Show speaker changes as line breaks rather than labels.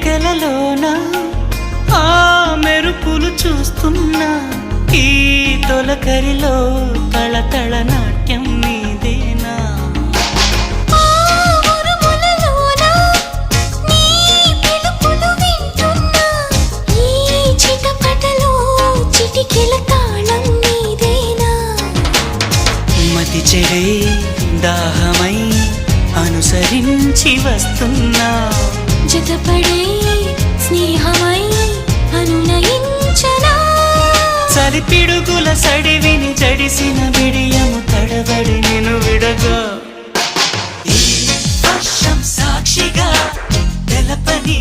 కలలోన ఆ మెరుపులు చూస్తున్నా ఈ తొలకరిలో తళతళ నాట్యం నీదేనా మతి చెడై దాహమై అనుసరించి వస్తున్నా
జతపడే స్నేహమై అనునయించనా
చలి పిడుగుల సడివిని జడిసిన బిడియము తడబడి నిన్ను విడగా ఈ వర్షం సాక్షిగా తెలపని